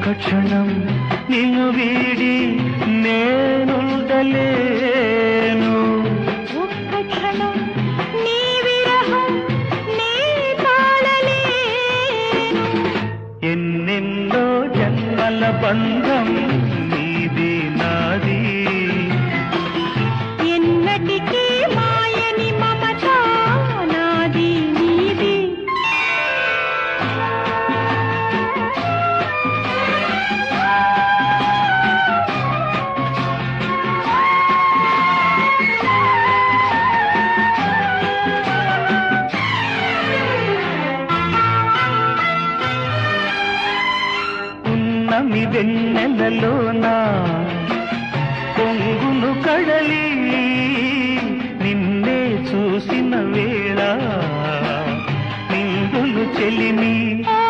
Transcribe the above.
ఒక్క క్షణం నిన్ను వీడి నేనుండలేను. ఒక్క క్షణం నీ విరహం నీ తాళలేను. ఎన్నెన్నో జన్మల బంధం నీది నాది, ఎన్నటికీ మాయని మమత నాది నీది. ఉన్నమి వెన్నెలలోన పొంగును కడలి నిన్నే చూసిన వేళ నిండులు చెలిమి. ఓ